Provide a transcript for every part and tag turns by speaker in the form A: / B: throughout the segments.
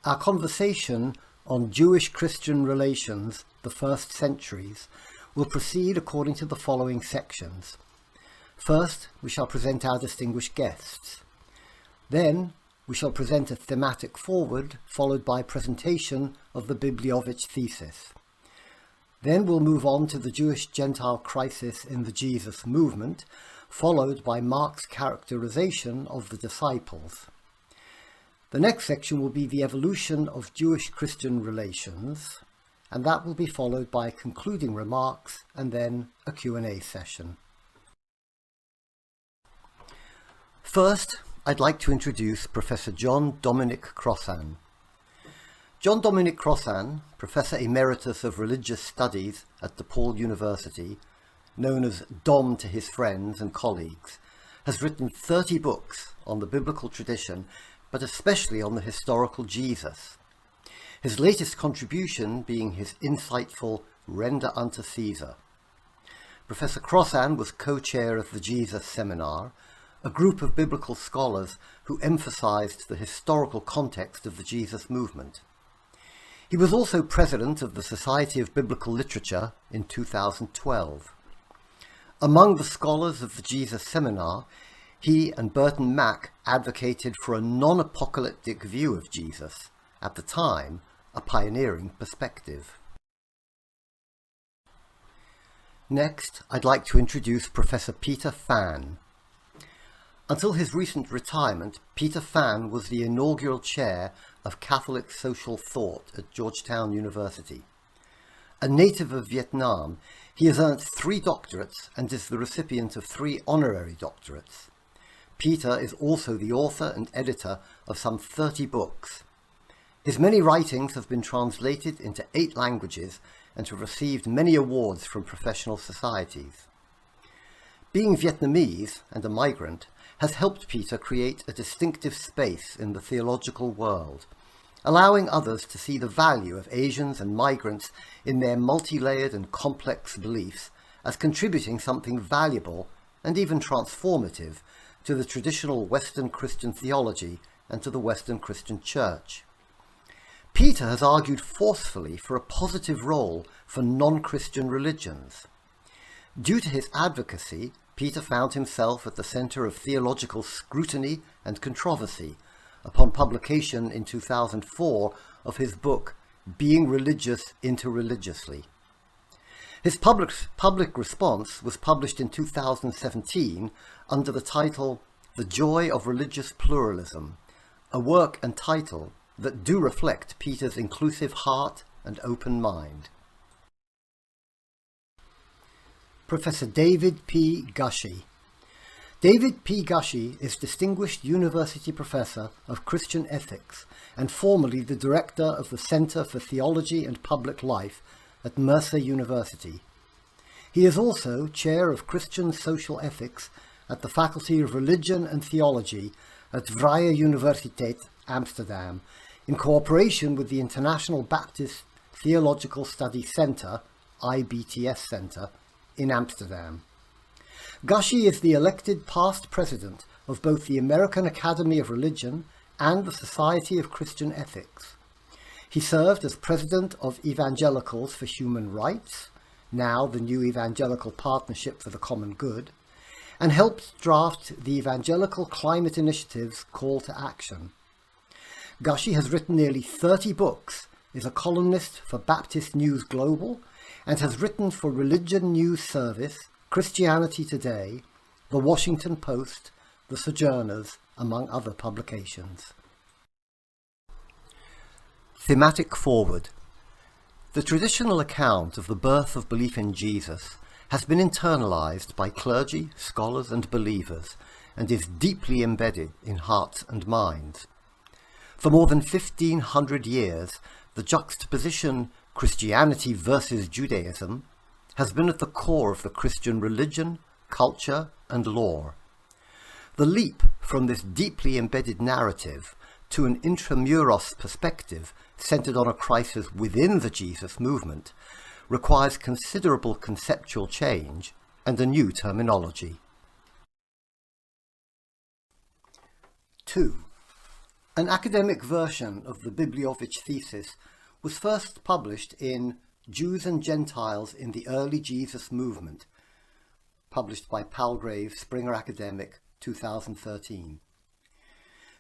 A: Our conversation on Jewish-Christian relations, the first centuries, will proceed according to the following sections. First, we shall present our distinguished guests. Then, we shall present a thematic foreword, followed by presentation of the Bibliovich thesis. Then we'll move on to the Jewish-Gentile crisis in the Jesus movement, followed by Mark's characterization of the disciples. The next section will be the evolution of Jewish-Christian relations, and that will be followed by concluding remarks and then a Q&A session. First, I'd like to introduce Professor John Dominic Crossan. John Dominic Crossan, Professor Emeritus of Religious Studies at DePaul University, known as Dom to his friends and colleagues, has written 30 books on the biblical tradition, but especially on the historical Jesus. His latest contribution being his insightful Render unto Caesar. Professor Crossan was co-chair of the Jesus Seminar, a group of biblical scholars who emphasized the historical context of the Jesus movement. He was also president of the Society of Biblical Literature in 2012. Among the scholars of the Jesus Seminar, he and Burton Mack advocated for a non-apocalyptic view of Jesus, at the time a pioneering perspective. Next, I'd like to introduce Professor Peter Phan. Until his recent retirement, Peter Phan was the inaugural chair of Catholic Social Thought at Georgetown University. A native of Vietnam, he has earned 3 doctorates and is the recipient of 3 honorary doctorates. Peter is also the author and editor of some 30 books. His many writings have been translated into 8 languages and have received many awards from professional societies. Being Vietnamese and a migrant has helped Peter create a distinctive space in the theological world, allowing others to see the value of Asians and migrants in their multi-layered and complex beliefs as contributing something valuable and even transformative to the traditional Western Christian theology and to the Western Christian Church. Peter has argued forcefully for a positive role for non-Christian religions. Due to his advocacy, Peter found himself at the center of theological scrutiny and controversy upon publication in 2004 of his book, Being Religious Interreligiously. His public response was published in 2017 under the title The Joy of Religious Pluralism, a work and title that do reflect Peter's inclusive heart and open mind. Professor David P. Gushee. David P. Gushee is Distinguished University Professor of Christian Ethics and formerly the Director of the Center for Theology and Public Life at Mercer University. He is also Chair of Christian Social Ethics at the Faculty of Religion and Theology at Vrije Universiteit Amsterdam, in cooperation with the International Baptist Theological Study Center, IBTS Center, in Amsterdam. Gushee is the elected past president of both the American Academy of Religion and the Society of Christian Ethics. He served as president of Evangelicals for Human Rights, now the New Evangelical Partnership for the Common Good, and helped draft the Evangelical Climate Initiative's Call to Action. Gushee has written nearly 30 books, is a columnist for Baptist News Global, and has written for Religion News Service, Christianity Today, The Washington Post, The Sojourners, among other publications. Thematic foreword. The traditional account of the birth of belief in Jesus has been internalized by clergy, scholars, and believers, and is deeply embedded in hearts and minds. For more than 1,500 years, the juxtaposition Christianity versus Judaism has been at the core of the Christian religion, culture, and lore. The leap from this deeply embedded narrative to an intramuros perspective centered on a crisis within the Jesus movement requires considerable conceptual change and a new terminology. 2. An academic version of the Bibliovich thesis was first published in Jews and Gentiles in the Early Jesus Movement, published by Palgrave, Springer Academic, 2013.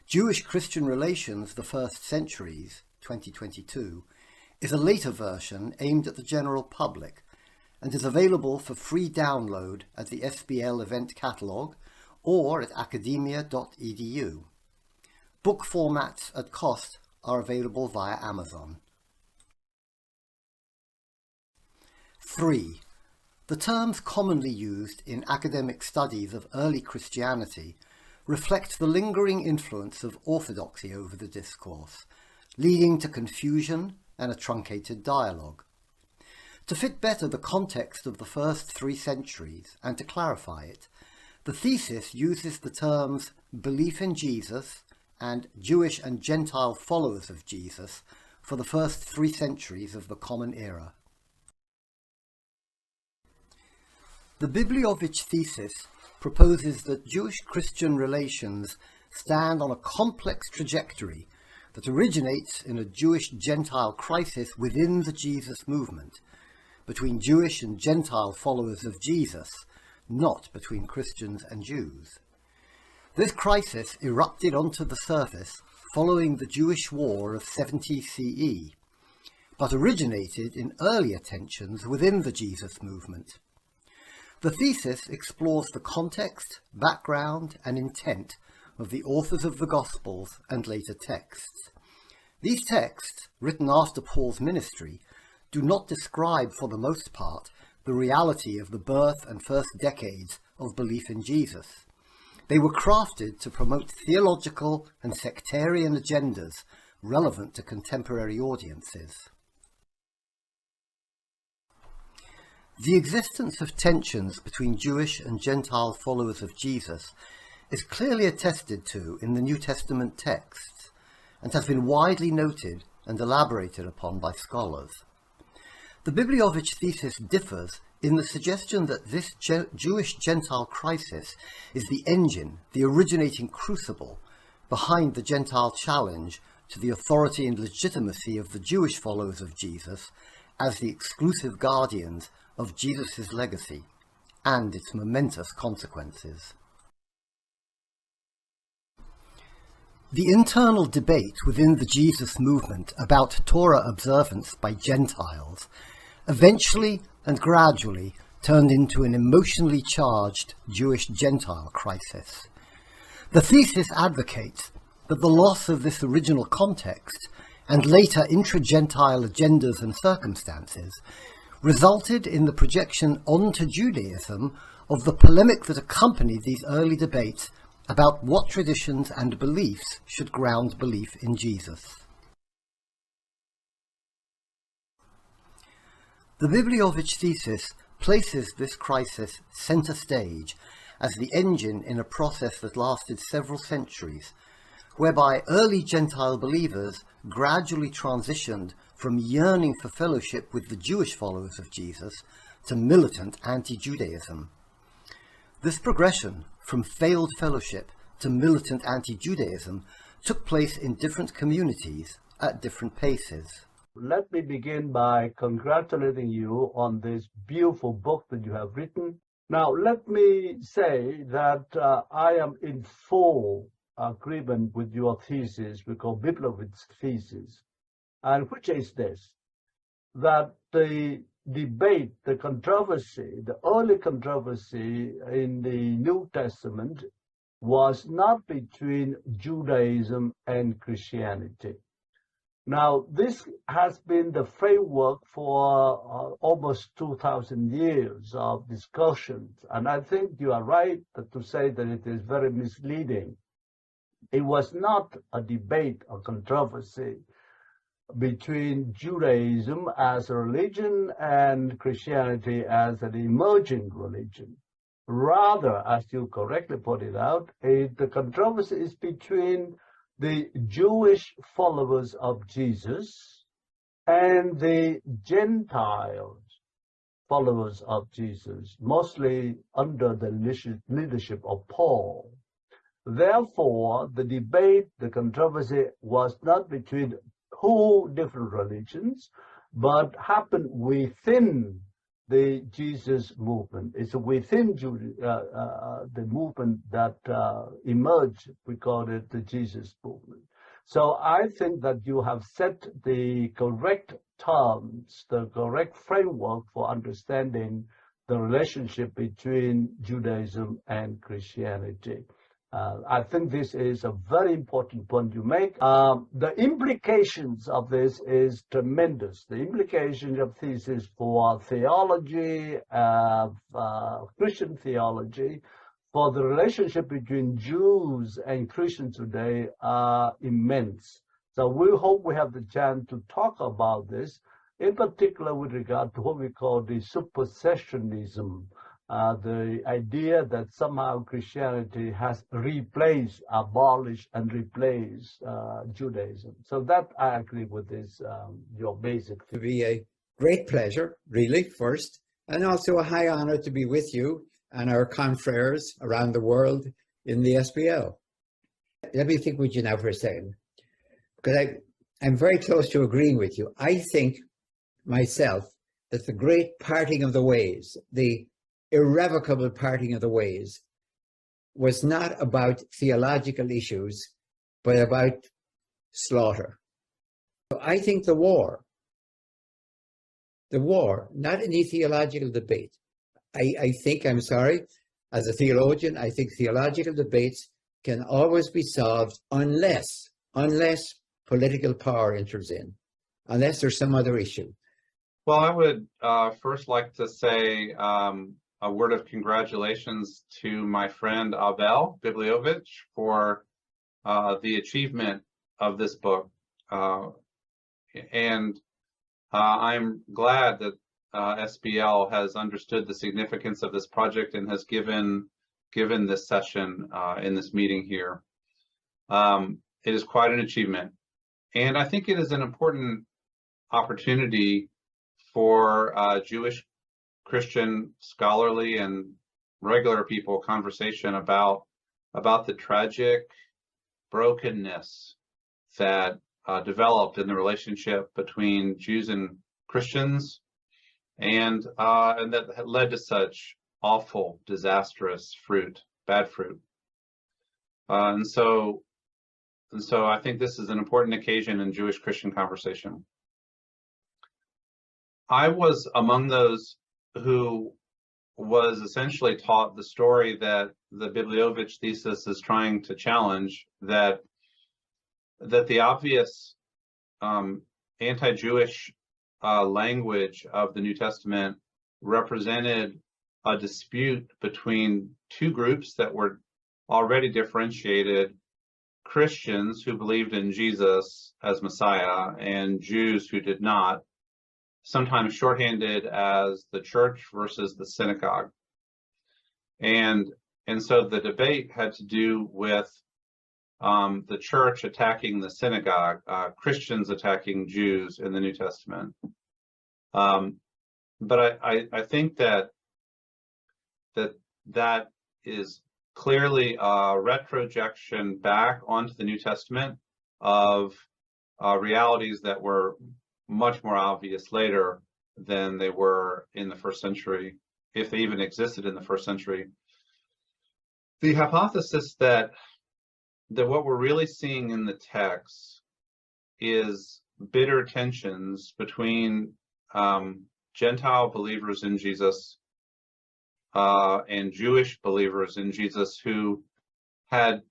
A: Jewish-Christian Relations, the First Centuries, 2022, is a later version aimed at the general public and is available for free download at the SBL event catalogue or at academia.edu. Book formats at cost are available via Amazon. 3. The terms commonly used in academic studies of early Christianity reflect the lingering influence of orthodoxy over the discourse, leading to confusion and a truncated dialogue. To fit better the context of the first 3 centuries and to clarify it, the thesis uses the terms belief in Jesus and Jewish and Gentile followers of Jesus for the first 3 centuries of the Common Era. The Bibliovich thesis proposes that Jewish-Christian relations stand on a complex trajectory that originates in a Jewish-Gentile crisis within the Jesus movement, between Jewish and Gentile followers of Jesus, not between Christians and Jews. This crisis erupted onto the surface following the Jewish War of 70 CE, but originated in earlier tensions within the Jesus movement. The thesis explores the context, background, and intent of the authors of the Gospels and later texts. These texts, written after Paul's ministry, do not describe, for the most part, the reality of the birth and first decades of belief in Jesus. They were crafted to promote theological and sectarian agendas relevant to contemporary audiences. The existence of tensions between Jewish and Gentile followers of Jesus is clearly attested to in the New Testament texts and has been widely noted and elaborated upon by scholars. The Bibliovich thesis differs in the suggestion that this Jewish-Gentile crisis is the engine, the originating crucible, behind the Gentile challenge to the authority and legitimacy of the Jewish followers of Jesus as the exclusive guardians of Jesus' legacy and its momentous consequences. The internal debate within the Jesus movement about Torah observance by Gentiles eventually and gradually turned into an emotionally charged Jewish-Gentile crisis. The thesis advocates that the loss of this original context and later intra-Gentile agendas and circumstances resulted in the projection onto Judaism of the polemic that accompanied these early debates about what traditions and beliefs should ground belief in Jesus. The Bibliovich thesis places this crisis center stage as the engine in a process that lasted several centuries, whereby early Gentile believers gradually transitioned from yearning for fellowship with the Jewish followers of Jesus to militant anti-Judaism. This progression from failed fellowship to militant anti-Judaism took place in different communities at different paces.
B: Let me begin by congratulating you on this beautiful book that you have written. Now, let me say that I am in full agreement with your thesis, we call Bibliovich thesis, and which is this, that the debate, the controversy, the early controversy in the New Testament was not between Judaism and Christianity. Now, this has been the framework for almost 2,000 years of discussions, and I think you are right to say that it is very misleading. It was not a debate or controversy between Judaism as a religion and Christianity as an emerging religion. Rather, as you correctly pointed out, the controversy is between the Jewish followers of Jesus and the Gentile followers of Jesus, mostly under the leadership of Paul. Therefore, the debate, the controversy was not between two different religions, but happened within the Jesus movement. It's within the movement that emerged. We call it the Jesus movement. So I think that you have set the correct terms, the correct framework for understanding the relationship between Judaism and Christianity. I think this is a very important point you make. The implications of this is tremendous. The implications of thesis for theology, Christian theology, for the relationship between Jews and Christians today are immense. So we hope we have the chance to talk about this, in particular with regard to what we call the supersessionism, the idea that somehow Christianity has replaced, abolished, and replaced Judaism. So that I agree with this, your basic
C: To be a great pleasure, really, first, and also a high honor to be with you and our confreres around the world in the SBL. Let me think with you now for a second, because I'm very close to agreeing with you. I think myself that the great parting of the ways, the irrevocable parting of the ways, was not about theological issues, but about slaughter. So I think the war, not any theological debate. I think, I'm sorry, as a theologian, I think theological debates can always be solved unless political power enters in, unless there's some other issue.
D: Well, I would first like to say a word of congratulations to my friend Abel Bibliovich for the achievement of this book. And I'm glad that SBL has understood the significance of this project and has given this session in this meeting here. It is quite an achievement. And I think it is an important opportunity for Jewish, Christian, scholarly, and regular people conversation about the tragic brokenness that developed in the relationship between Jews and Christians, and that led to such awful, disastrous fruit, bad fruit. And so I think this is an important occasion in Jewish Christian conversation. I was among those who was essentially taught the story that the Bibliovich thesis is trying to challenge, that the obvious anti-Jewish language of the New Testament represented a dispute between two groups that were already differentiated: Christians who believed in Jesus as Messiah and Jews who did not, sometimes shorthanded as the church versus the synagogue. And so the debate had to do with the church attacking the synagogue, Christians attacking Jews in the New Testament. But I think that is clearly a retrojection back onto the New Testament of realities that were much more obvious later than they were in the first century, if they even existed in the first century. The hypothesis that what we're really seeing in the text is bitter tensions between Gentile believers in Jesus and Jewish believers in Jesus who had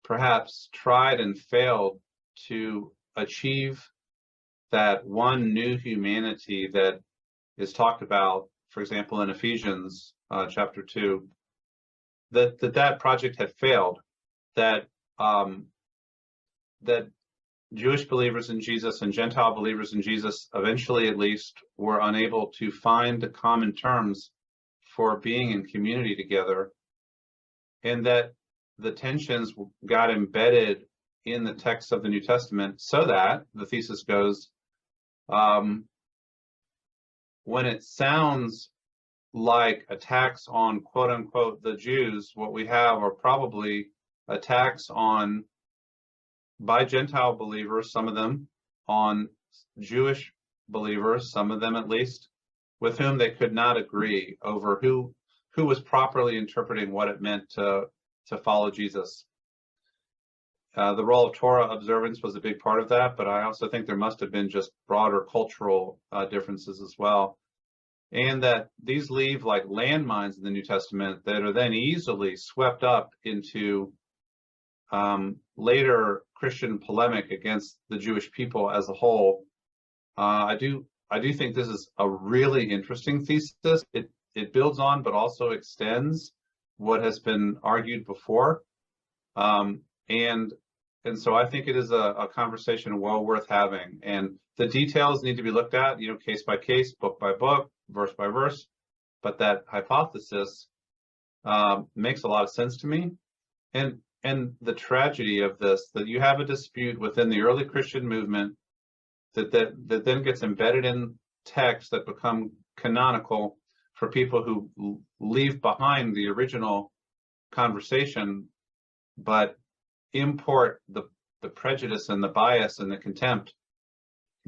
D: perhaps tried and failed to achieve that one new humanity that is talked about, for example, in Ephesians chapter 2, that project had failed, that Jewish believers in Jesus and Gentile believers in Jesus eventually, at least, were unable to find common terms for being in community together, and that the tensions got embedded in the text of the New Testament, so that, the thesis goes, when it sounds like attacks on quote unquote the Jews, what we have are probably attacks on by Gentile believers, some of them, on Jewish believers, some of them at least, with whom they could not agree over who was properly interpreting what it meant to follow Jesus. The role of Torah observance was a big part of that, but I also think there must have been just broader cultural differences as well. And that these leave like landmines in the New Testament that are then easily swept up into later Christian polemic against the Jewish people as a whole. I do think this is a really interesting thesis. It builds on, but also extends what has been argued before. And so I think it is a conversation well worth having. And the details need to be looked at, case by case, book by book, verse by verse. But that hypothesis makes a lot of sense to me. And the tragedy of this, that you have a dispute within the early Christian movement that then gets embedded in texts that become canonical for people who leave behind the original conversation, but import the prejudice and the bias and the contempt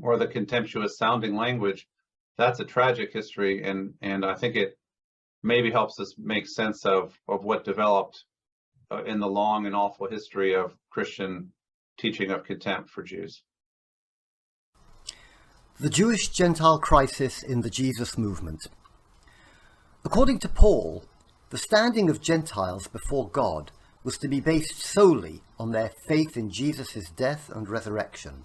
D: or the contemptuous sounding language. That's a tragic history, and I think it maybe helps us make sense of what developed in the long and awful history of Christian teaching of contempt for Jews.
A: The Jewish-Gentile crisis in the Jesus movement. According to Paul, the standing of Gentiles before God was to be based solely on their faith in Jesus' death and resurrection.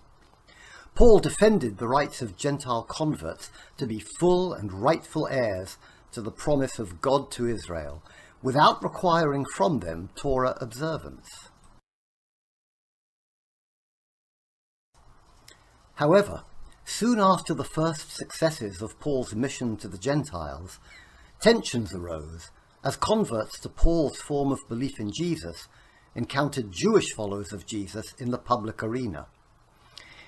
A: Paul defended the rights of Gentile converts to be full and rightful heirs to the promise of God to Israel, without requiring from them Torah observance. However, soon after the first successes of Paul's mission to the Gentiles, tensions arose as converts to Paul's form of belief in Jesus encountered Jewish followers of Jesus in the public arena.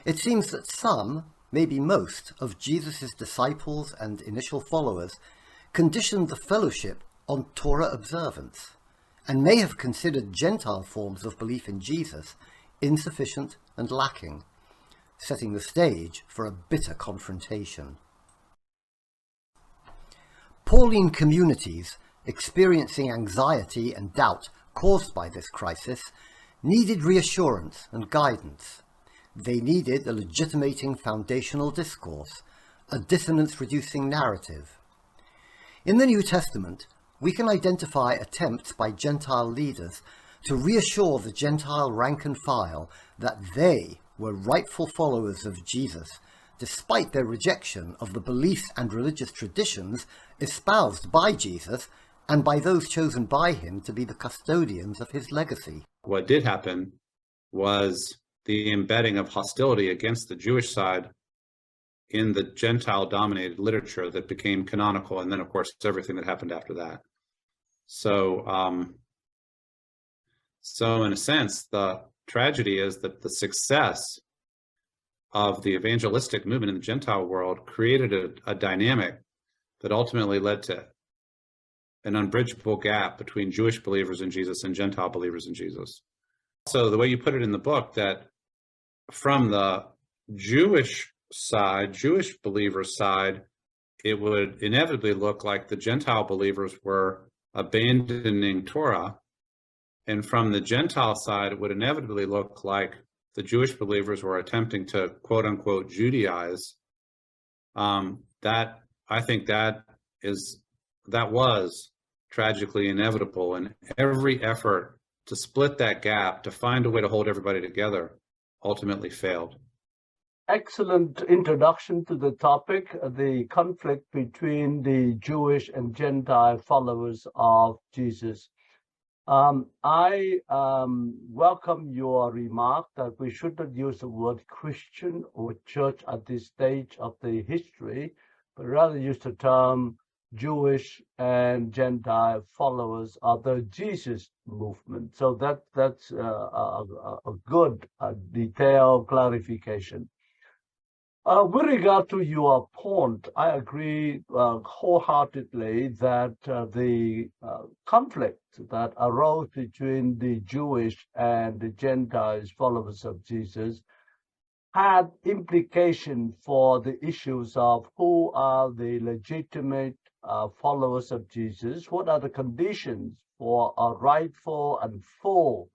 A: It seems that some, maybe most, of Jesus' disciples and initial followers conditioned the fellowship on Torah observance, and may have considered Gentile forms of belief in Jesus insufficient and lacking, setting the stage for a bitter confrontation. Pauline communities experiencing anxiety and doubt caused by this crisis needed reassurance and guidance. They needed a legitimating foundational discourse, a dissonance-reducing narrative. In the New Testament, we can identify attempts by Gentile leaders to reassure the Gentile rank and file that they were rightful followers of Jesus, despite their rejection of the beliefs and religious traditions espoused by Jesus and by those chosen by him to be the custodians of his legacy.
D: What did happen was the embedding of hostility against the Jewish side in the Gentile-dominated literature that became canonical, and then, of course, everything that happened after that. So in a sense, the tragedy is that the success of the evangelistic movement in the Gentile world created a dynamic that ultimately led to an unbridgeable gap between Jewish believers in Jesus and Gentile believers in Jesus. So the way you put it in the book, that from the Jewish side, Jewish believers' side, it would inevitably look like the Gentile believers were abandoning Torah. And from the Gentile side, it would inevitably look like the Jewish believers were attempting to quote unquote Judaize. I think that was tragically inevitable, and every effort to split that gap, to find a way to hold everybody together, ultimately failed.
B: Excellent introduction to the topic, the conflict between the Jewish and Gentile followers of Jesus. I welcome your remark that we shouldn't use the word Christian or church at this stage of the history, but rather use the term Jewish and Gentile followers of the Jesus movement. So that's a good detailed clarification. With regard to your point, I agree wholeheartedly that the conflict that arose between the Jewish and the Gentiles followers of Jesus had implication for the issues of who are the legitimate followers of Jesus, what are the conditions for a rightful and full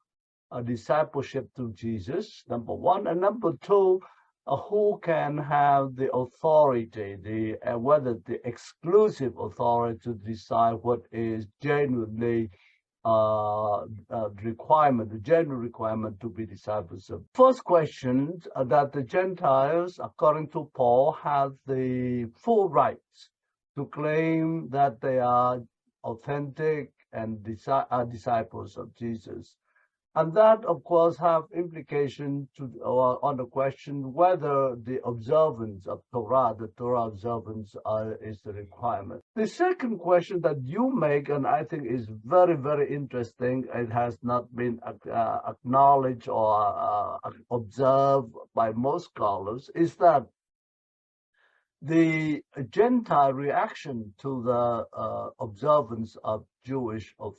B: discipleship to Jesus, number one, and number two, who can have the authority, whether the exclusive authority to decide what is genuinely requirement, the general requirement to be disciples of. First question, that the Gentiles, according to Paul, have the full rights to claim that they are authentic and disciples of Jesus. And that, of course, have implication on the question whether the observance of Torah, the Torah observance, is the requirement. The second question that you make, and I think is very, very interesting, it has not been acknowledged or observed by most scholars, is that the Gentile reaction to the observance of Jewish of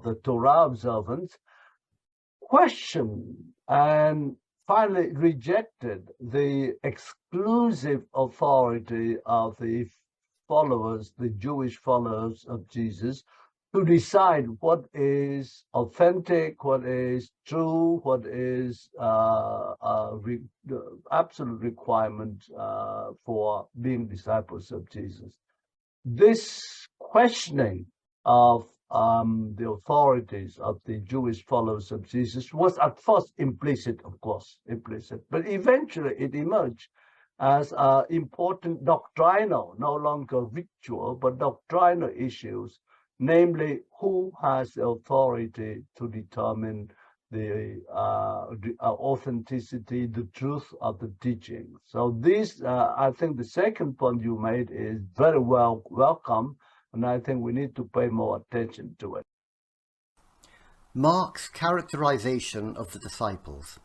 B: the Torah observance questioned and finally rejected the exclusive authority of the followers, the Jewish followers of Jesus, to decide what is authentic, what is true, what is absolute requirement for being disciples of Jesus. This questioning of the authorities of the Jewish followers of Jesus was at first implicit, of course, but eventually it emerged as important doctrinal, no longer ritual, but doctrinal issues, namely who has the authority to determine the authenticity, the truth of the teaching. So this, I think the second point you made is very welcome, and I think we need to pay more attention to it.
A: Mark's characterization of the disciples.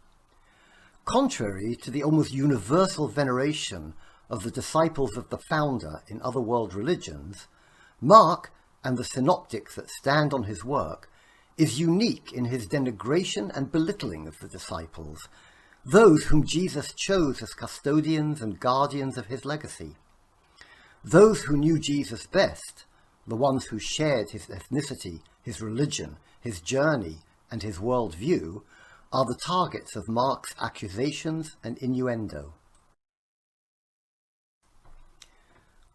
A: Contrary to the almost universal veneration of the disciples of the founder in other world religions, Mark and the synoptics that stand on his work is unique in his denigration and belittling of the disciples, those whom Jesus chose as custodians and guardians of his legacy. Those who knew Jesus best, the ones who shared his ethnicity, his religion, his journey, and his worldview, are the targets of Mark's accusations and innuendo.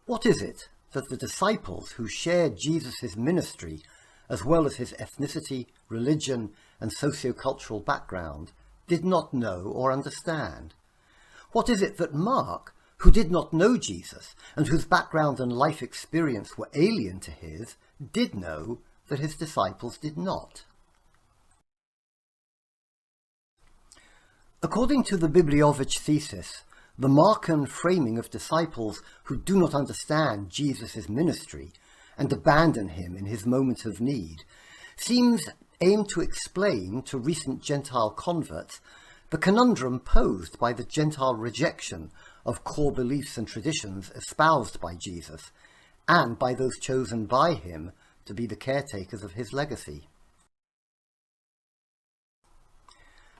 A: What is it that the disciples who shared Jesus' ministry, as well as his ethnicity, religion, and socio-cultural background, did not know or understand? What is it that Mark, who did not know Jesus and whose background and life experience were alien to his, did know that his disciples did not? According to the Bibliovich thesis, the Markan framing of disciples who do not understand Jesus' ministry and abandon him in his moment of need seems aimed to explain to recent Gentile converts the conundrum posed by the Gentile rejection of core beliefs and traditions espoused by Jesus and by those chosen by him to be the caretakers of his legacy.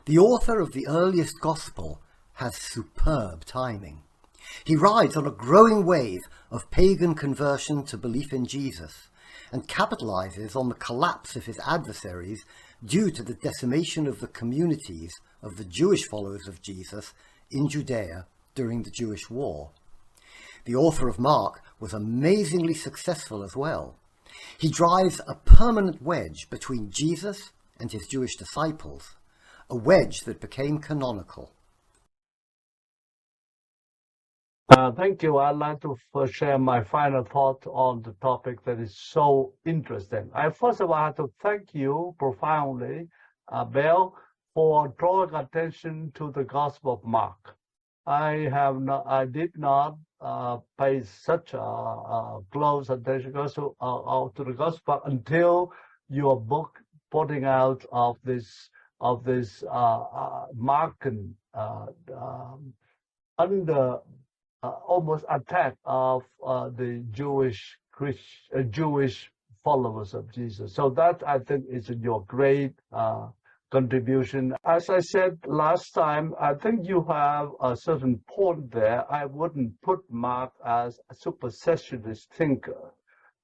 A: The author of the earliest gospel has superb timing. He rides on a growing wave of pagan conversion to belief in Jesus and capitalizes on the collapse of his adversaries due to the decimation of the communities of the Jewish followers of Jesus in Judea during the Jewish War. The author of Mark was amazingly successful as well. He drives a permanent wedge between Jesus and his Jewish disciples, a wedge that became canonical.
B: Thank you. I'd like to share my final thought on the topic that is so interesting. First of all, I have to thank you profoundly, Bill, for drawing attention to the Gospel of Mark. I did not pay such a close attention to the Gospel until your book pointing out of this of this Markan under almost attack of the Jewish followers of Jesus. So that, I think, is your great contribution. As I said last time, I think you have a certain point there. I wouldn't put Mark as a supersessionist thinker,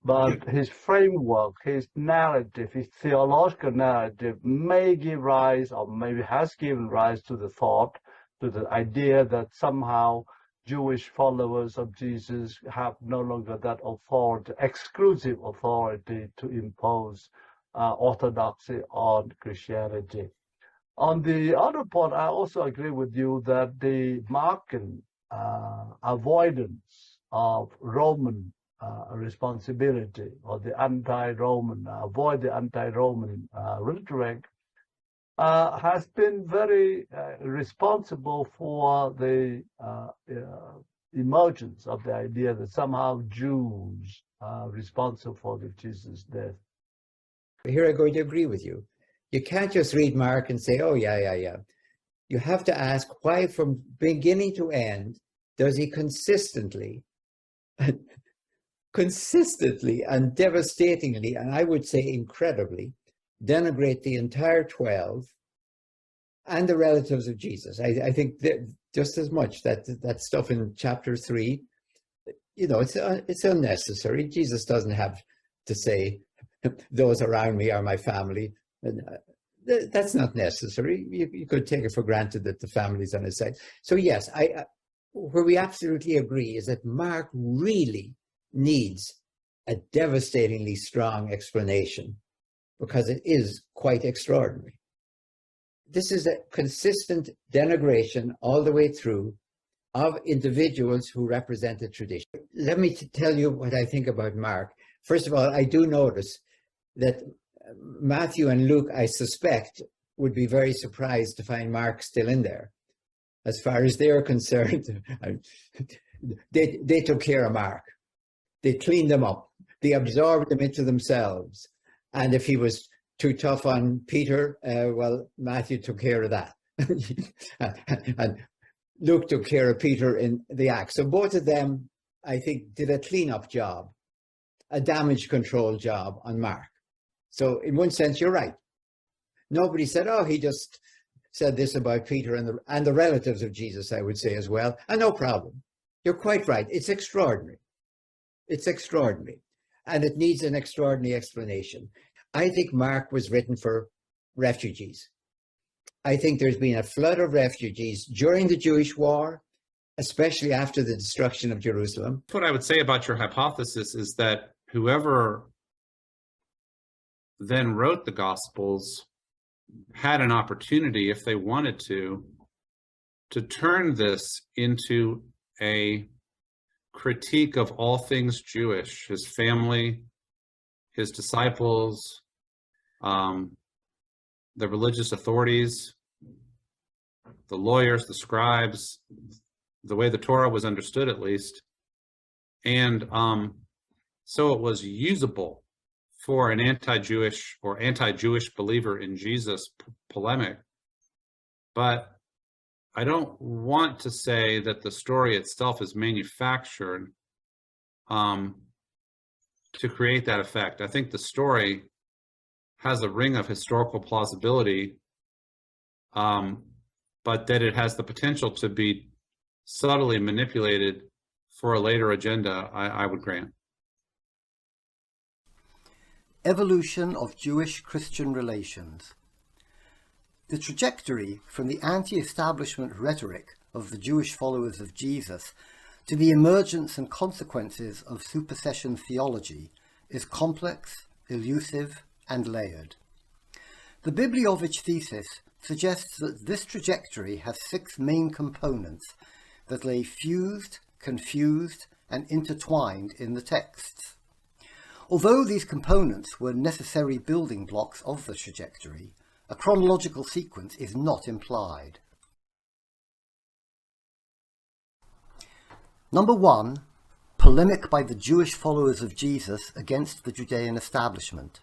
B: but his framework, his narrative, his theological narrative may give rise, or maybe has given rise to the thought, to the idea that somehow Jewish followers of Jesus have no longer that authority, exclusive authority to impose orthodoxy on Christianity. On the other point, I also agree with you that the Markan avoidance of Roman responsibility, or the anti-Roman, avoid the anti-Roman rhetoric, has been very responsible for the emergence of the idea that somehow Jews are responsible for the Jesus' death.
C: Here I'm going to agree with you. You can't just read Mark and say, oh, yeah. You have to ask why from beginning to end does he consistently and devastatingly, and I would say incredibly, denigrate the entire 12 and the relatives of Jesus. I think that just as much that stuff in chapter 3, it's unnecessary. Jesus doesn't have to say, those around me are my family. And that's not necessary. You could take it for granted that the family's on his side. So yes, where we absolutely agree is that Mark really needs a devastatingly strong explanation, because it is quite extraordinary. This is a consistent denigration all the way through of individuals who represent the tradition. Let me tell you what I think about Mark. First of all, I do notice that Matthew and Luke, I suspect, would be very surprised to find Mark still in there. As far as they're concerned, they took care of Mark. They cleaned him up. They absorbed him into themselves. And if he was too tough on Peter, well, Matthew took care of that. And Luke took care of Peter in the Acts. So both of them, I think, did a cleanup job, a damage control job on Mark. So in one sense, you're right. Nobody said, oh, he just said this about Peter and the relatives of Jesus, I would say as well. And no problem. You're quite right. It's extraordinary. It's extraordinary. And it needs an extraordinary explanation. I think Mark was written for refugees. I think there's been a flood of refugees during the Jewish war, especially after the destruction of Jerusalem.
D: What I would say about your hypothesis is that whoever then wrote the Gospels had an opportunity, if they wanted to turn this into a critique of all things Jewish, his family, his disciples, the religious authorities, the lawyers, the scribes, the way the Torah was understood at least. And so it was usable for an anti-Jewish or anti-Jewish believer in Jesus polemic. But I don't want to say that the story itself is manufactured to create that effect. I think the story has a ring of historical plausibility, but that it has the potential to be subtly manipulated for a later agenda, I would grant.
A: Evolution of Jewish-Christian relations. The trajectory from the anti-establishment rhetoric of the Jewish followers of Jesus to the emergence and consequences of supersession theology is complex, elusive, and layered. The Bibliovich thesis suggests that this trajectory has 6 main components that lay fused, confused, and intertwined in the texts. Although these components were necessary building blocks of the trajectory, a chronological sequence is not implied. Number 1, polemic by the Jewish followers of Jesus against the Judean establishment.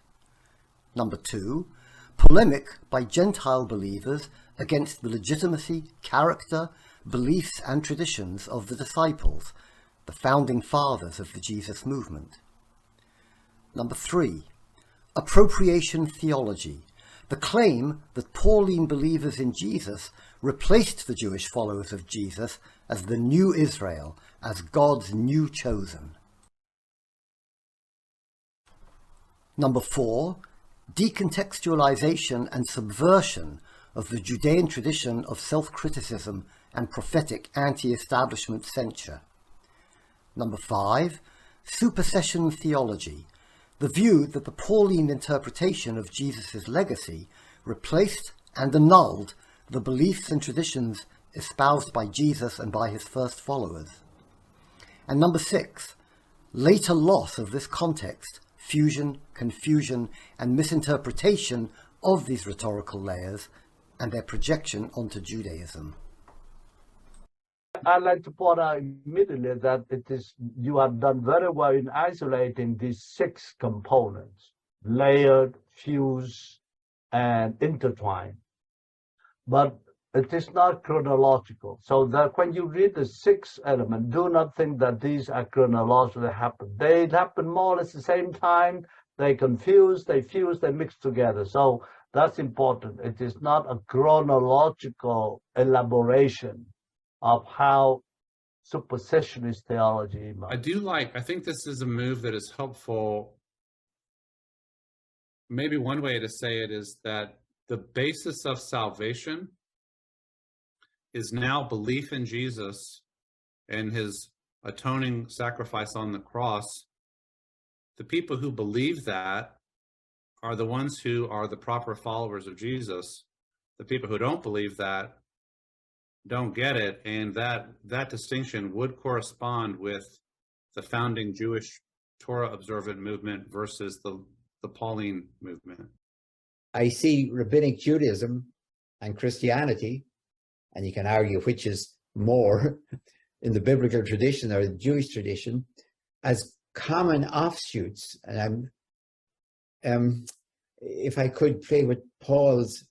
A: Number 2, polemic by Gentile believers against the legitimacy, character, beliefs and traditions of the disciples, the founding fathers of the Jesus movement. Number 3, appropriation theology, the claim that Pauline believers in Jesus replaced the Jewish followers of Jesus as the new Israel, as God's new chosen. Number 4, decontextualization and subversion of the Judean tradition of self-criticism and prophetic anti-establishment censure. Number 5, supersession theology, the view that the Pauline interpretation of Jesus' legacy replaced and annulled the beliefs and traditions espoused by Jesus and by his first followers. And number 6, later loss of this context, fusion, confusion, and misinterpretation of these rhetorical layers and their projection onto Judaism.
B: I'd like to point out immediately that you have done very well in isolating these 6 components: layered, fuse, and intertwined. But it is not chronological. So that when you read the 6 elements, do not think that these are chronologically happen. They happen more or less at the same time. They confuse, they fuse, they mix together. So that's important. It is not a chronological elaboration of how supersessionist theology emerged.
D: I think this is a move that is helpful. Maybe one way to say it is that the basis of salvation is now belief in Jesus and his atoning sacrifice on the cross. The people who believe that are the ones who are the proper followers of Jesus. The people who don't believe that don't get it, and that distinction would correspond with the founding Jewish Torah observant movement versus the Pauline movement.
C: I see rabbinic Judaism and Christianity, and you can argue which is more in the biblical tradition or the Jewish tradition, as common offshoots. And if I could play with Paul's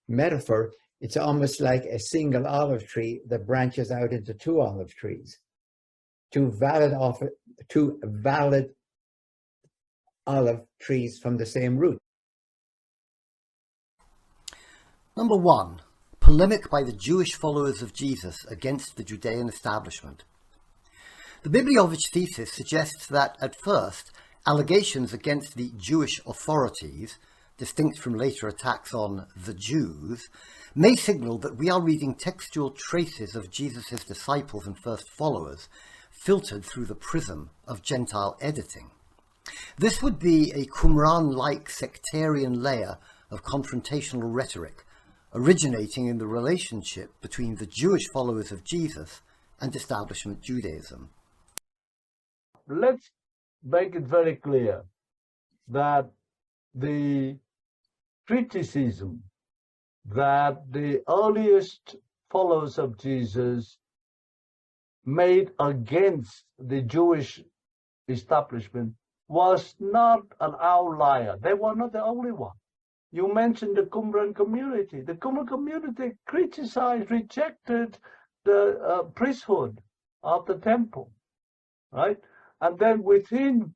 C: metaphor, it's almost like a single olive tree that branches out into 2 olive trees, two valid olive trees from the same root.
A: Number 1, polemic by the Jewish followers of Jesus against the Judean establishment. The Bibliovich thesis suggests that, at first, allegations against the Jewish authorities, distinct from later attacks on the Jews, may signal that we are reading textual traces of Jesus' disciples and first followers, filtered through the prism of Gentile editing. This would be a Qumran-like sectarian layer of confrontational rhetoric, originating in the relationship between the Jewish followers of Jesus and establishment Judaism.
B: Let's make it very clear that the criticism that the earliest followers of Jesus made against the Jewish establishment was not an outlier. They were not the only one. You mentioned the Qumran community. The Qumran community criticized, rejected the priesthood of the temple, right? And then within,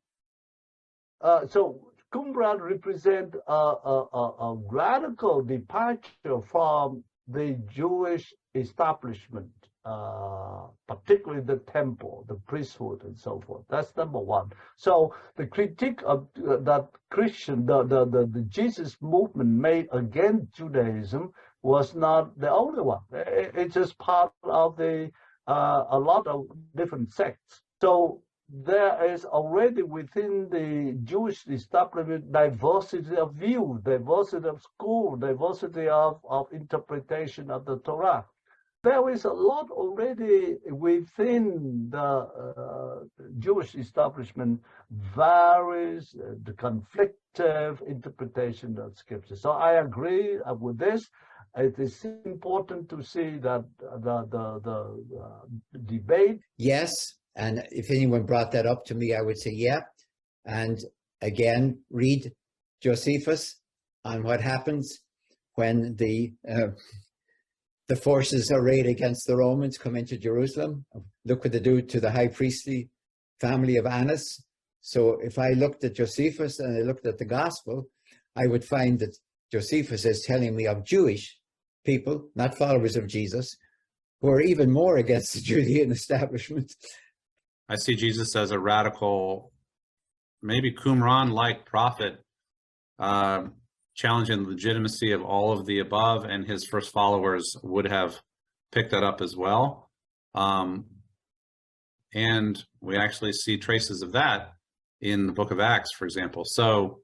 B: so Qumran represent a radical departure from the Jewish establishment, particularly the temple, the priesthood, and so forth. That's number 1. So the critique of that Christian, the Jesus movement made against Judaism was not the only one. It's just part of a lot of different sects. So there is already within the Jewish establishment diversity of view, diversity of school, diversity of interpretation of the Torah. There is a lot already within the Jewish establishment, varies the conflictive interpretation of Scripture. So I agree with this. It is important to see that the debate.
C: Yes. And if anyone brought that up to me, I would say, yeah. And again, read Josephus on what happens when the forces arrayed against the Romans come into Jerusalem. Look what they do to the high priestly family of Annas. So if I looked at Josephus and I looked at the gospel, I would find that Josephus is telling me of Jewish people, not followers of Jesus, who are even more against the Judean establishment.
D: I see Jesus as a radical, maybe Qumran-like prophet, challenging the legitimacy of all of the above, and his first followers would have picked that up as well. And we actually see traces of that in the book of Acts, for example. So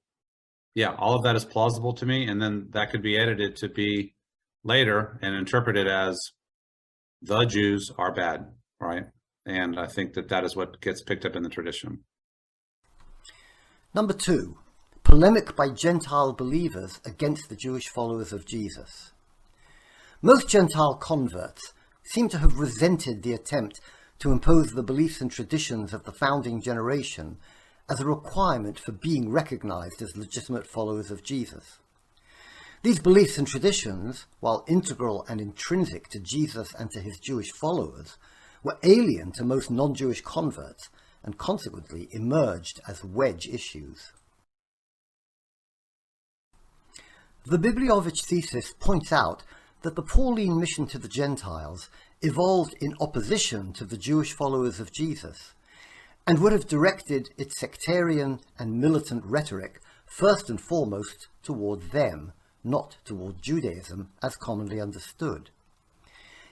D: yeah, all of that is plausible to me, and then that could be edited to be later and interpreted as the Jews are bad, right? And I think that that is what gets picked up in the tradition.
A: Number 2, polemic by Gentile believers against the Jewish followers of Jesus. Most Gentile converts seem to have resented the attempt to impose the beliefs and traditions of the founding generation as a requirement for being recognized as legitimate followers of Jesus. These beliefs and traditions, while integral and intrinsic to Jesus and to his Jewish followers, were alien to most non-Jewish converts and consequently emerged as wedge issues. The Bibliovich thesis points out that the Pauline mission to the Gentiles evolved in opposition to the Jewish followers of Jesus, and would have directed its sectarian and militant rhetoric first and foremost toward them, not toward Judaism as commonly understood.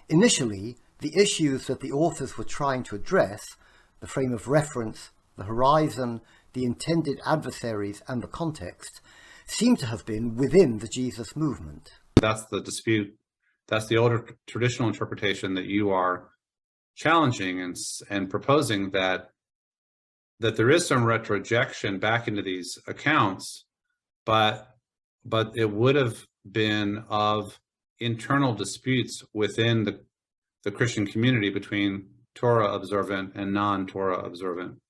A: Initially, the issues that the authors were trying to address, the frame of reference, the horizon, the intended adversaries, and the context, seem to have been within the Jesus movement.
D: That's the dispute. That's the older traditional interpretation that you are challenging and proposing, that there is some retrojection back into these accounts, but it would have been of internal disputes within the Christian community between Torah observant and non-Torah observant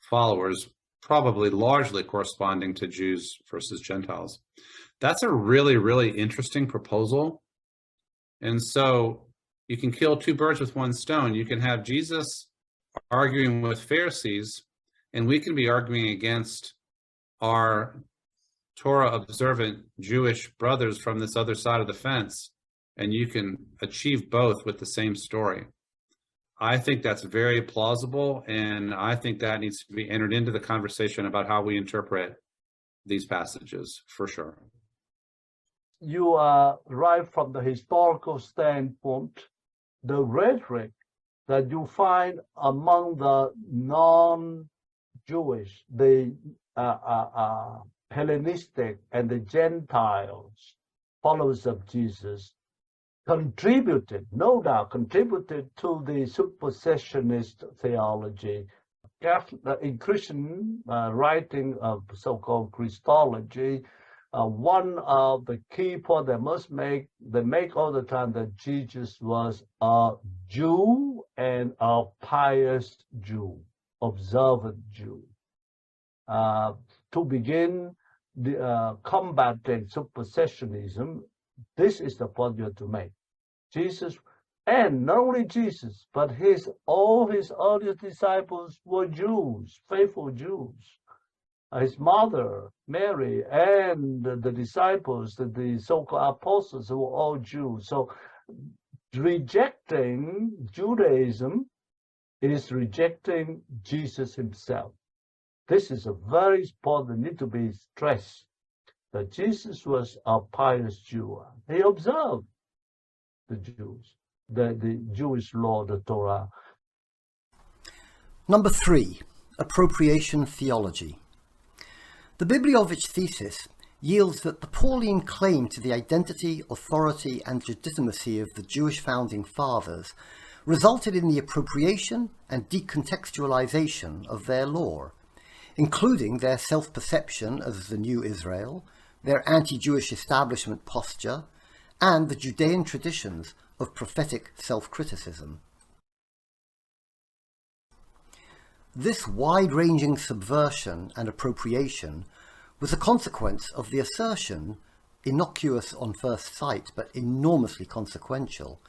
D: followers, probably largely corresponding to Jews versus Gentiles. That's a really, really interesting proposal. And so you can kill two birds with one stone. You can have Jesus arguing with Pharisees, and we can be arguing against our Torah observant Jewish brothers from this other side of the fence, and you can achieve both with the same story. I think that's very plausible, and I think that needs to be entered into the conversation about how we interpret these passages, for sure.
B: You are right from the historical standpoint. The rhetoric that you find among the non-Jewish, the Hellenistic and the Gentiles, followers of Jesus, contributed, no doubt, contributed to the supersessionist theology. In Christian writing of so-called Christology, one of the key points they make all the time, that Jesus was a Jew and a pious Jew, observant Jew. To begin combating supersessionism, this is the point you have to make. Jesus, and not only Jesus, but all his earliest disciples were Jews, faithful Jews. His mother, Mary, and the disciples, the so-called apostles, were all Jews. So rejecting Judaism is rejecting Jesus himself. This is a very important that need to be stressed, that Jesus was a pious Jew. He observed the Jews, the Jewish law, the Torah.
A: Number 3, appropriation theology. The Bibliovich thesis yields that the Pauline claim to the identity, authority, and legitimacy of the Jewish founding fathers resulted in the appropriation and decontextualization of their law, including their self-perception as the new Israel, their anti-Jewish establishment posture, and the Judean traditions of prophetic self-criticism. This wide-ranging subversion and appropriation was a consequence of the assertion, innocuous on first sight but enormously consequential,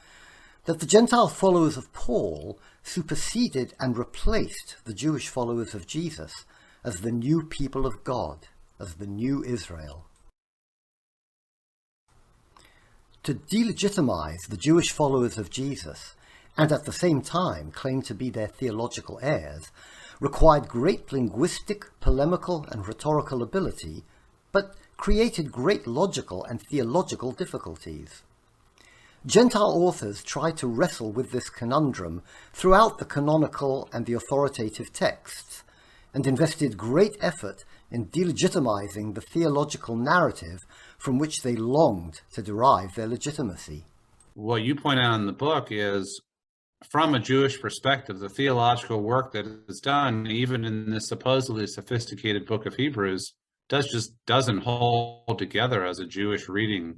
A: that the Gentile followers of Paul superseded and replaced the Jewish followers of Jesus as the new people of God, as the new Israel. To delegitimize the Jewish followers of Jesus, and at the same time claim to be their theological heirs, required great linguistic, polemical, and rhetorical ability, but created great logical and theological difficulties. Gentile authors tried to wrestle with this conundrum throughout the canonical and the authoritative texts, and invested great effort in delegitimizing the theological narrative from which they longed to derive their legitimacy.
D: What you point out in the book is, from a Jewish perspective, the theological work that is done, even in this supposedly sophisticated book of Hebrews, just doesn't hold together as a Jewish reading.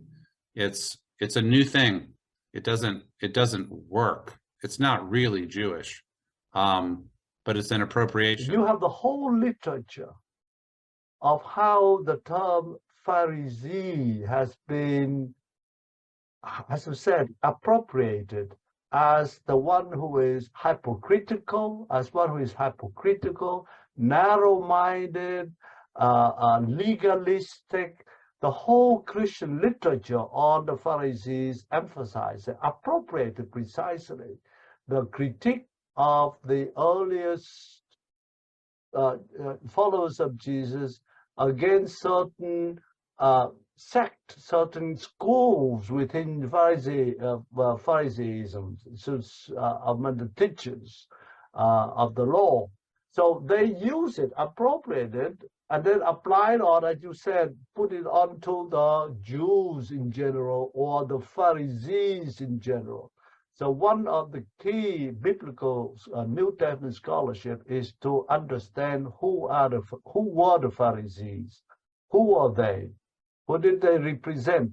D: It's a new thing. It doesn't work. It's not really Jewish, but it's an appropriation.
B: You have the whole literature of how the term Pharisee has been, as I said, appropriated as the one who is hypocritical, narrow-minded, legalistic. The whole Christian literature on the Pharisees emphasized, appropriated precisely the critique of the earliest followers of Jesus against certain sects, certain schools within Phariseeism, among the teachers of the law. So they use it, appropriate it, and then apply it on, as you said, put it onto the Jews in general or the Pharisees in general. So one of the key biblical New Testament scholarship is to understand who were the Pharisees, who are they, what did they represent,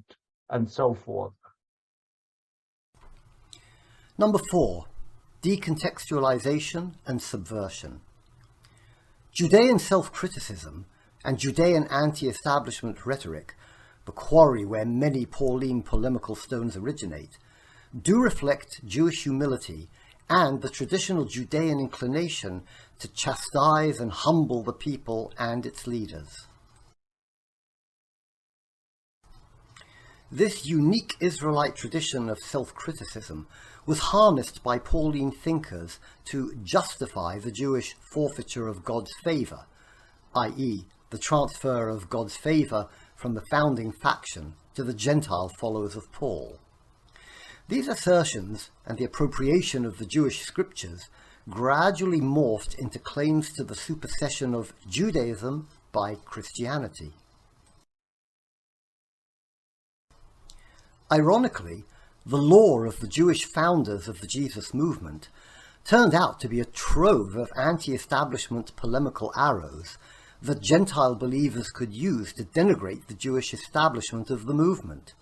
B: and so forth.
A: Number 4, decontextualization and subversion. Judean self-criticism and Judean anti-establishment rhetoric, the quarry where many Pauline polemical stones originate, do reflect Jewish humility and the traditional Judean inclination to chastise and humble the people and its leaders. This unique Israelite tradition of self-criticism was harnessed by Pauline thinkers to justify the Jewish forfeiture of God's favor, i.e., the transfer of God's favor from the founding faction to the Gentile followers of Paul. These assertions and the appropriation of the Jewish scriptures gradually morphed into claims to the supersession of Judaism by Christianity. Ironically, the lore of the Jewish founders of the Jesus movement turned out to be a trove of anti-establishment polemical arrows that Gentile believers could use to denigrate the Jewish establishment of the movement.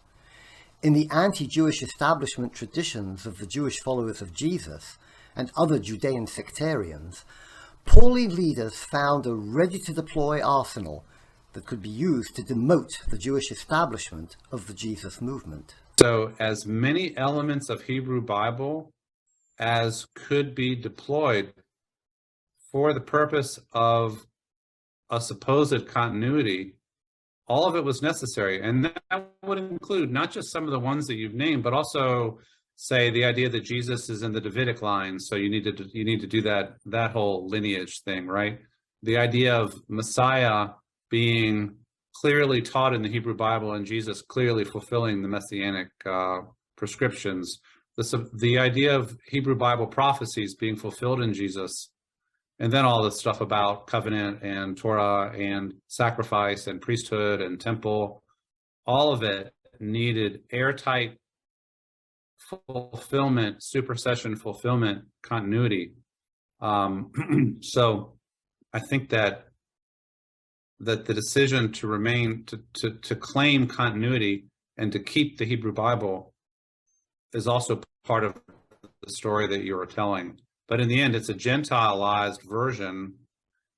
A: In the anti-Jewish establishment traditions of the Jewish followers of Jesus and other Judean sectarians, Pauline leaders found a ready-to-deploy arsenal that could be used to demote the Jewish establishment of the Jesus movement.
D: So as many elements of Hebrew Bible as could be deployed for the purpose of a supposed continuity, all of it was necessary. And that would include not just some of the ones that you've named, but also, say, the idea that Jesus is in the Davidic line. So you need to do that whole lineage thing, right? The idea of Messiah being clearly taught in the Hebrew Bible and Jesus clearly fulfilling the messianic prescriptions. The idea of Hebrew Bible prophecies being fulfilled in Jesus, and then all the stuff about covenant and Torah and sacrifice and priesthood and temple, all of it needed airtight fulfillment, supersession fulfillment, continuity. So I think that the decision to remain, to claim continuity and to keep the Hebrew Bible is also part of the story that you were telling. But in the end, it's a Gentilized version.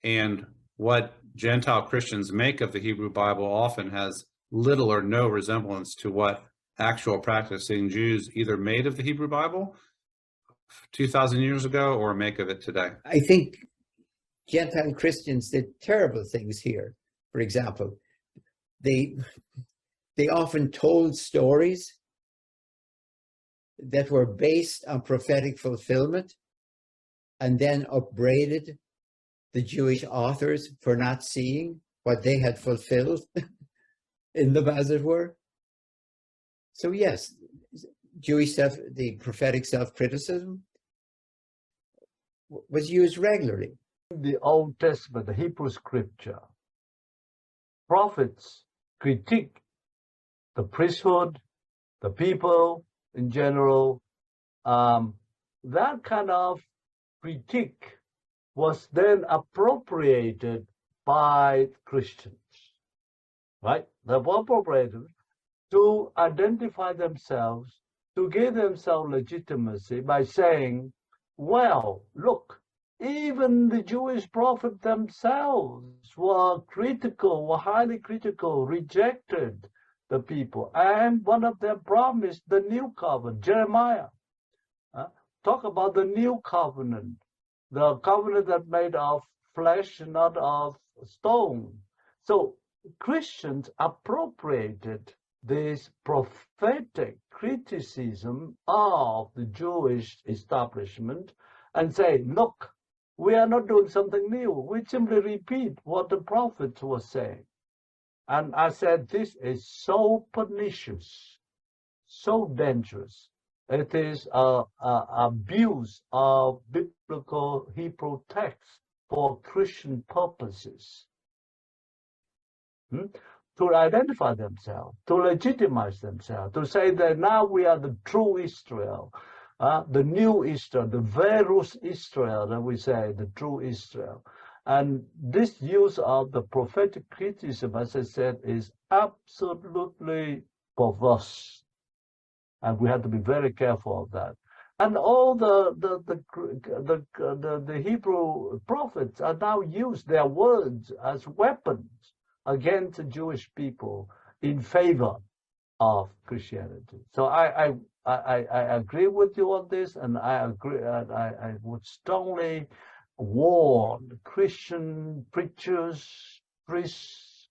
D: And what Gentile Christians make of the Hebrew Bible often has little or no resemblance to what actual practicing Jews either made of the Hebrew Bible 2,000 years ago or make of it today.
C: I think Gentile Christians did terrible things here. For example, they often told stories that were based on prophetic fulfillment and then upbraided the Jewish authors for not seeing what they had fulfilled in them, as it were. So yes, the prophetic self-criticism was used regularly.
B: The Old Testament, the Hebrew scripture, prophets critique the priesthood, the people in general. That kind of critique was then appropriated by Christians, right? They were appropriated to identify themselves, to give themselves legitimacy by saying, well, look, even the Jewish prophets themselves were critical, were highly critical, rejected the people. And one of them promised the new covenant, Jeremiah. Talk about the new covenant, the covenant that made of flesh, not of stone. So Christians appropriated this prophetic criticism of the Jewish establishment and say, look, we are not doing something new. We simply repeat what the prophets were saying. And I said, this is so pernicious, so dangerous. It is an abuse of biblical Hebrew text for Christian purposes. To identify themselves, to legitimize themselves, to say that now we are the true Israel, the new Israel, the Verus Israel, that we say, the true Israel. And this use of the prophetic criticism, as I said, is absolutely perverse. And we have to be very careful of that. And all the Hebrew prophets are now used their words as weapons against the Jewish people in favor of Christianity. So I agree with you on this, and I agree. I would strongly warn Christian preachers, priests,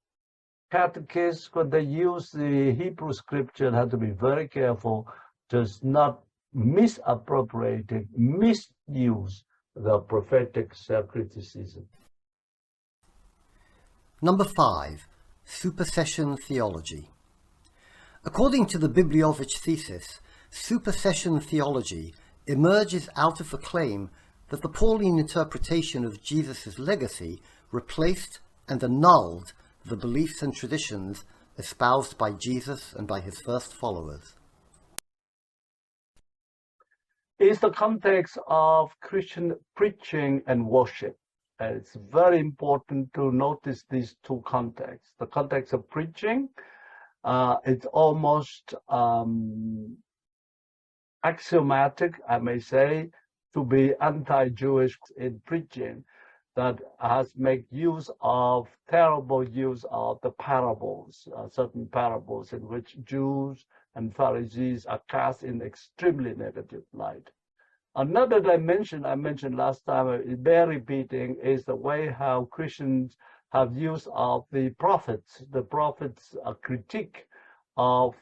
B: catechists, when they use the Hebrew scripture, have to be very careful, just not misappropriating, misuse the prophetic self-criticism.
A: Number 5, supersession theology. According to the Bibliovich thesis, supersession theology emerges out of the claim that the Pauline interpretation of Jesus' legacy replaced and annulled the beliefs and traditions espoused by Jesus and by his first followers.
B: It's the context of Christian preaching and worship. It's very important to notice these two contexts. The context of preaching, it's almost axiomatic, I may say, to be anti-Jewish in preaching, that has made terrible use of the parables, certain parables in which Jews and Pharisees are cast in extremely negative light. Another dimension I mentioned last time, bear repeating, is the way how Christians have used of the prophets critique of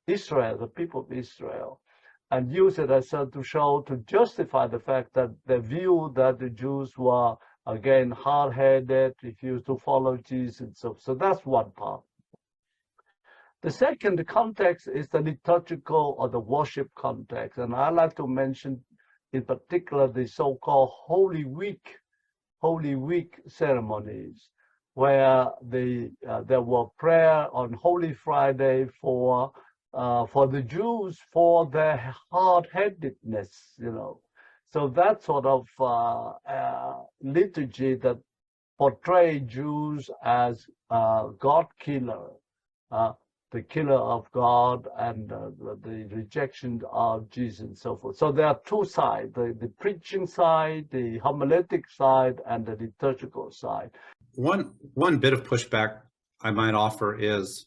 B: Israel, the people of Israel, and use it as to justify the fact that the view that the Jews were, again, hard-headed, refused to follow Jesus. So that's one part. The second context is the liturgical or the worship context. And I like to mention in particular the so-called Holy Week ceremonies, where there were prayer on Holy Friday for the Jews, for their hard-headedness, So that sort of liturgy that portrayed Jews as God killer, the killer of God and the rejection of Jesus and so forth. So there are two sides, the preaching side, the homiletic side, and the liturgical side.
D: One bit of pushback I might offer is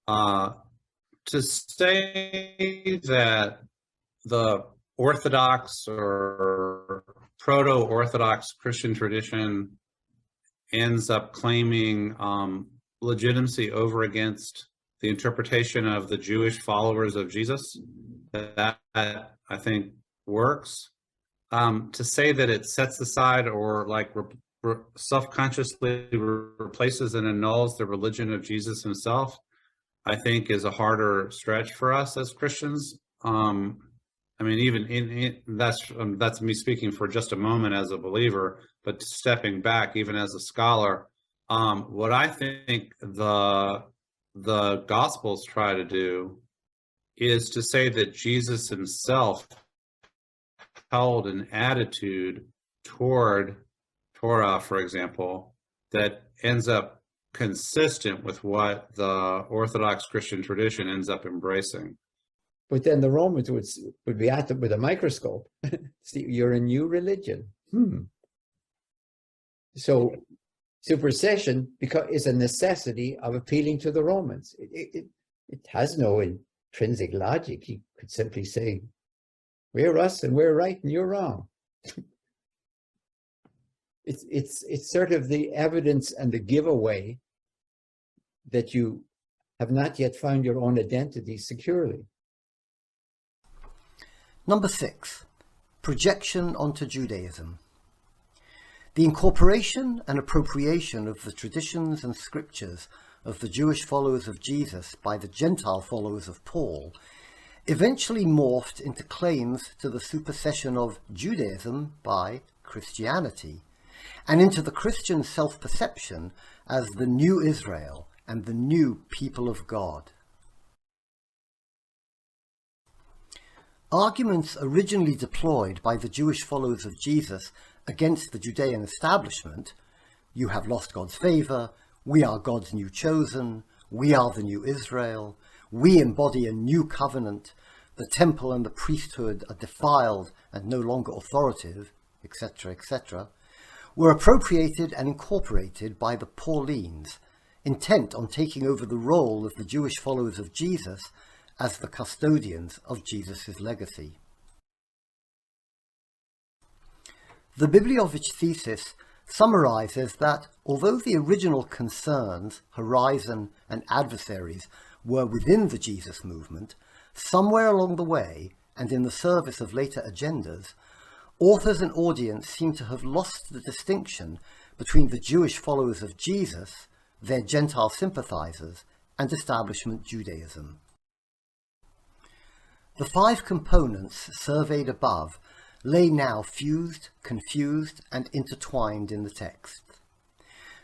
D: to say that the Orthodox or proto-Orthodox Christian tradition ends up claiming legitimacy over against the interpretation of the Jewish followers of Jesus. That I think works. To say that it sets aside or like self-consciously replaces and annuls the religion of Jesus himself, I think is a harder stretch for us as Christians. I mean, even that's me speaking for just a moment as a believer, but stepping back, even as a scholar, what I think the Gospels try to do is to say that Jesus himself held an attitude toward Torah, for example, that ends up consistent with what the Orthodox Christian tradition ends up embracing.
C: But then the Romans would be at it with a microscope. See, you're a new religion. So supersession is a necessity of appealing to the Romans. It has no intrinsic logic. You could simply say, we're us and we're right and you're wrong. It's sort of the evidence and the giveaway that you have not yet found your own identity securely.
A: Number 6, projection onto Judaism. The incorporation and appropriation of the traditions and scriptures of the Jewish followers of Jesus by the Gentile followers of Paul eventually morphed into claims to the supersession of Judaism by Christianity, and into the Christian self-perception as the new Israel and the new people of God. Arguments originally deployed by the Jewish followers of Jesus against the Judean establishment, you have lost God's favor, we are God's new chosen, we are the new Israel, we embody a new covenant, the temple and the priesthood are defiled and no longer authoritative, etc., etc., were appropriated and incorporated by the Pauline, intent on taking over the role of the Jewish followers of Jesus as the custodians of Jesus' legacy. The Bibliovich thesis summarizes that although the original concerns, horizon, and adversaries were within the Jesus movement, somewhere along the way, and in the service of later agendas, authors and audience seem to have lost the distinction between the Jewish followers of Jesus, their Gentile sympathizers, and establishment Judaism. The 5 components surveyed above lay now fused, confused, and intertwined in the text.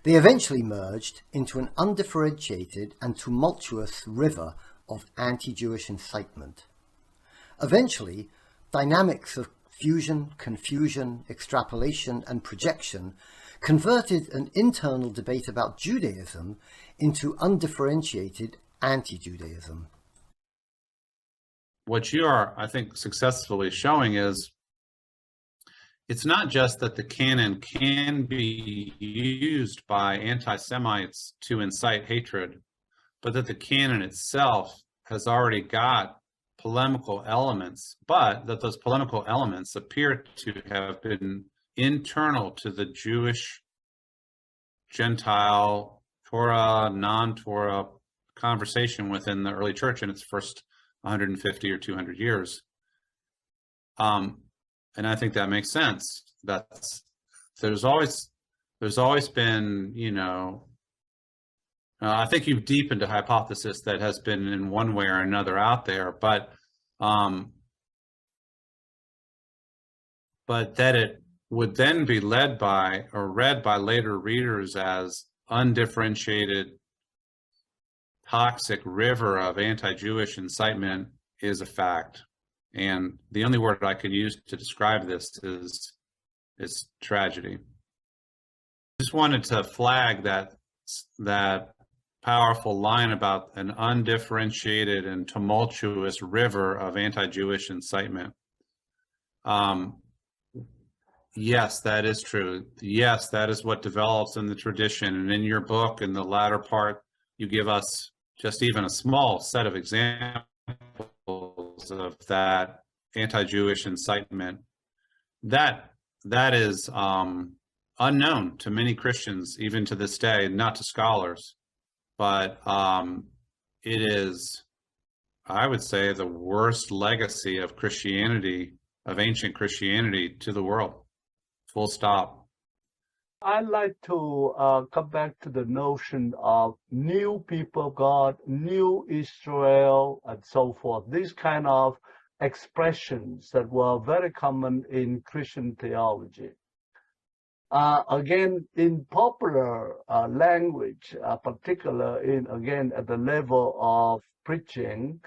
A: They eventually merged into an undifferentiated and tumultuous river of anti-Jewish incitement. Eventually, dynamics of fusion, confusion, extrapolation, and projection converted an internal debate about Judaism into undifferentiated anti-Judaism.
D: What you are, I think, successfully showing is it's not just that the canon can be used by anti-Semites to incite hatred, but that the canon itself has already got polemical elements, but that those polemical elements appear to have been internal to the Jewish, Gentile, Torah, non-Torah conversation within the early church in its first 150 or 200 years. And I think that makes sense. There's always been, I think you've deepened a hypothesis that has been in one way or another out there, but that it would then be led by or read by later readers as undifferentiated, toxic river of anti-Jewish incitement is a fact. And the only word I can use to describe this is tragedy. Just wanted to flag that powerful line about an undifferentiated and tumultuous river of anti-Jewish incitement. Yes, that is true. Yes, that is what develops in the tradition. And in your book, in the latter part, you give us just even a small set of examples of that anti-Jewish incitement. That is unknown to many Christians, even to this day, not to scholars. But it is, I would say, the worst legacy of Christianity, of ancient Christianity, to the world. Full stop.
B: I'd like to come back to the notion of new people of God, new Israel, and so forth. These kind of expressions that were very common in Christian theology. Again, in popular language, particularly at the level of preaching,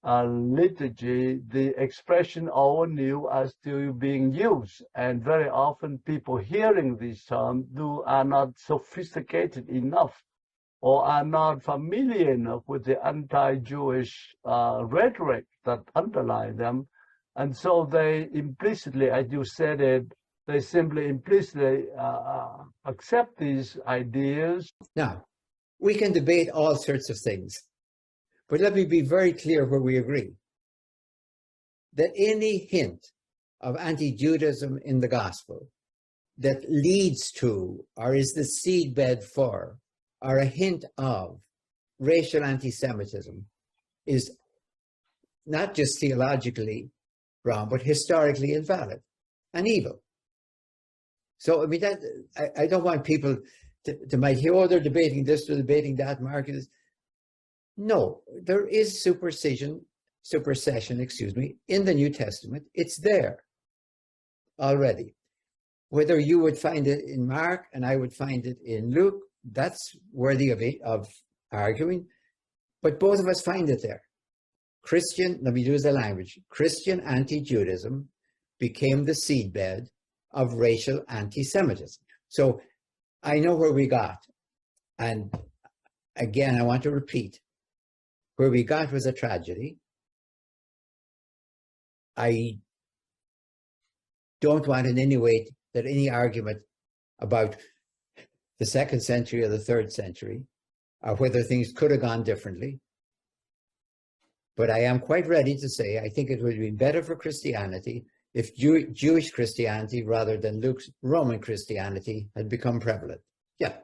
B: liturgy, the expression old new are still being used, and very often people hearing these terms are not sophisticated enough or are not familiar enough with the anti-Jewish rhetoric that underlie them, and so they implicitly, as you said it, they simply implicitly accept these ideas.
C: Now, we can debate all sorts of things, but let me be very clear where we agree. That any hint of anti-Judaism in the gospel that leads to, or is the seedbed for, or a hint of racial anti-Semitism is not just theologically wrong, but historically invalid and evil. So, I mean, that I don't want people to might hear, oh, they're debating this, they're debating that, Marcus. No, there is supersession, in the New Testament. It's there already. Whether you would find it in Mark and I would find it in Luke, that's worthy of arguing. But both of us find it there. Christian, let me use the language, Christian anti-Judaism became the seedbed of racial anti-Semitism. So I know where we got. And again, I want to repeat, where we got was a tragedy. I don't want in any way that any argument about the 2nd century or the 3rd century, or whether things could have gone differently. But I am quite ready to say, I think it would be better for Christianity if Jewish Christianity rather than Luke's Roman Christianity had become prevalent. Yeah.